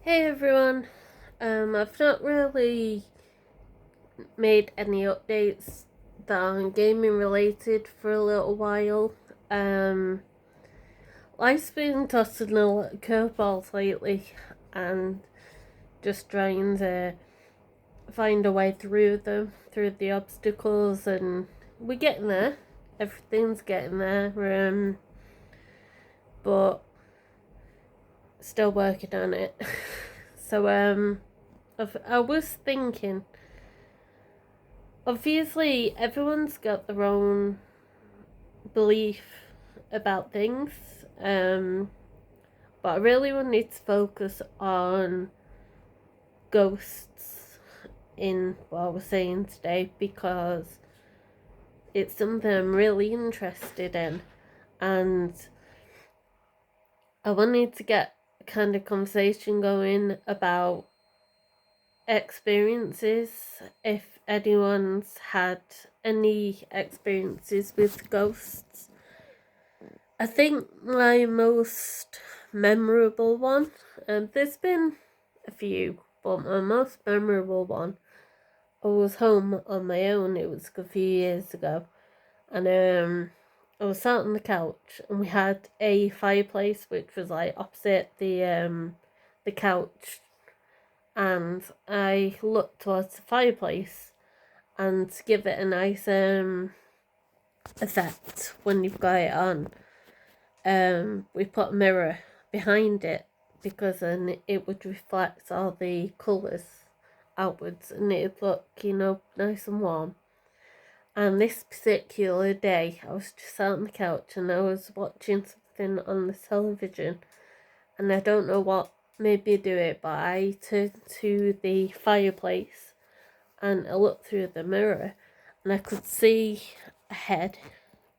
Hey everyone, I've not really made any updates that are gaming related for a little while. Um, Life's been tossing a lot of curveballs lately and just trying to find a way through them, through the obstacles, and we're getting there. Everything's getting there, but still working on it. So, I was thinking, obviously, everyone's got their own belief about things, but I really wanted to focus on ghosts in what I was saying today because it's something I'm really interested in, and I wanted to get a kind of conversation going about experiences, if anyone's had any experiences with ghosts. I think my most memorable one, and there's been a few, but my most memorable one, I was home on my own. It was a few years ago, and I was sat on the couch, and we had a fireplace which was like opposite the couch, and I looked towards the fireplace, and to give it a nice effect when you've got it on, we put a mirror behind it because then it would reflect all the colours outwards and it'd look, nice and warm. And this particular day, I was just sat on the couch and I was watching something on the television, and I don't know what made me do it, but I turned to the fireplace and I looked through the mirror and I could see a head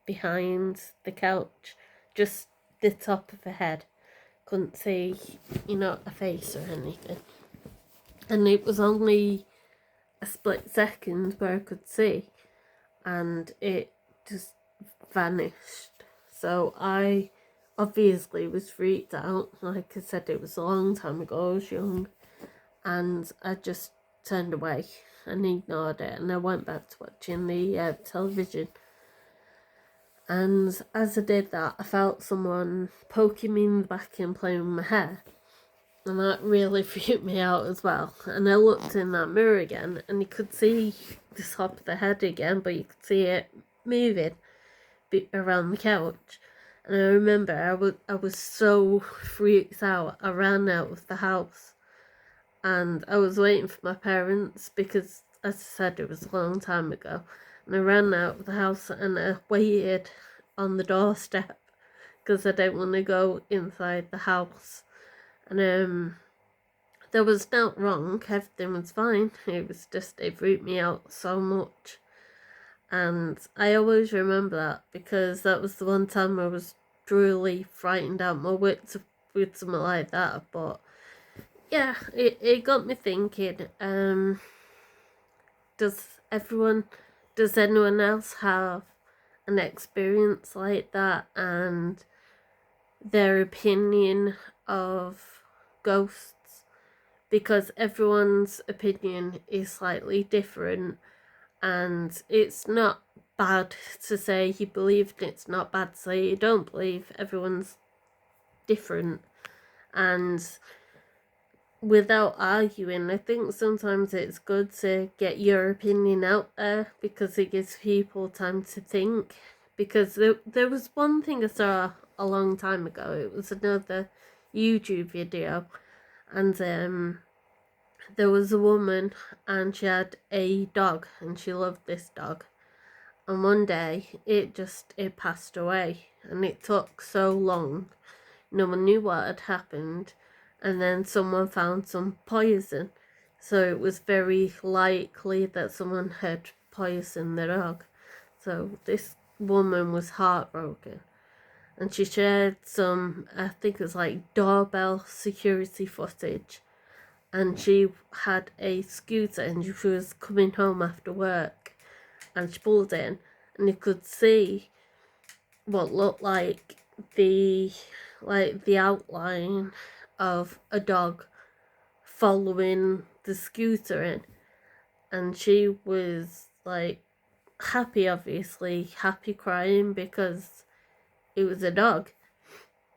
behind the couch, just the top of a head. Couldn't see, a face or anything. And it was only a split second where I could see, and it just vanished. So I obviously was freaked out. Like I said, it was a long time ago, I was young, and I just turned away and ignored it, and I went back to watching the television. And as I did that, I felt someone poking me in the back and playing with my hair. And that really freaked me out as well. And I looked in that mirror again, and you could see the top of the head again, but you could see it moving around the couch. And I remember I was so freaked out. I ran out of the house, and I was waiting for my parents because, as I said, it was a long time ago. And I ran out of the house and I waited on the doorstep because I didn't want to go inside the house. And there was nothing wrong, everything was fine. It was just, it freaked me out so much. And I always remember that because that was the one time I was truly frightened out my wits with something like that. But yeah, it got me thinking, does anyone else have an experience like that, and their opinion of ghosts? Because everyone's opinion is slightly different, and it's not bad to say you believe, and it's not bad to say you don't believe. Everyone's different, and without arguing, I think sometimes it's good to get your opinion out there because it gives people time to think. Because there was one thing I saw a long time ago. It was another YouTube video, and there was a woman, and she had a dog, and she loved this dog. And one day it passed away, and it took so long. No one knew what had happened, and then someone found some poison. So it was very likely that someone had poisoned the dog. So this woman was heartbroken, and she shared some, I think it was like doorbell security footage, and she had a scooter and she was coming home after work, and she pulled in, and you could see what looked like the outline of a dog following the scooter in, and she was like happy, obviously happy, crying because it was a dog.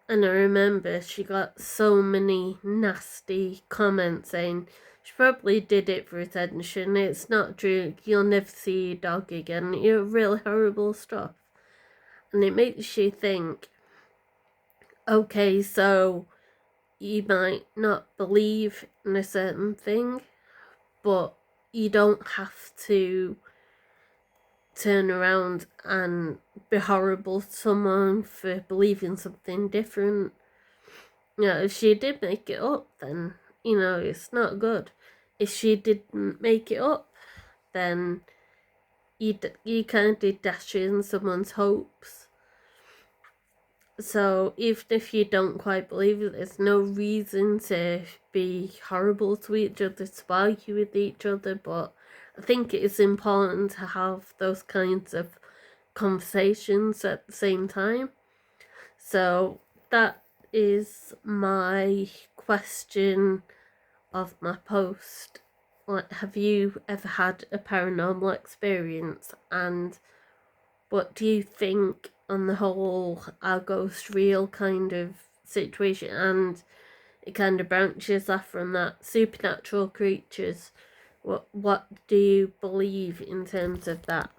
And I remember she got so many nasty comments saying she probably did it for attention. It's not true. You'll never see a dog again. You're really horrible stuff. And it makes you think, okay, so you might not believe in a certain thing, but you don't have to turn around and be horrible to someone for believing something different. You know, if she did make it up, then, you know, it's not good. If she didn't make it up, then you kind of dash in someone's hopes. So even if you don't quite believe it, there's no reason to be horrible to each other, to argue with each other. But I think it is important to have those kinds of conversations at the same time. So that is my question of my post. Like, have you ever had a paranormal experience, and what do you think on the whole are ghosts real kind of situation? And it kind of branches off from that, supernatural creatures. What do you believe in terms of that?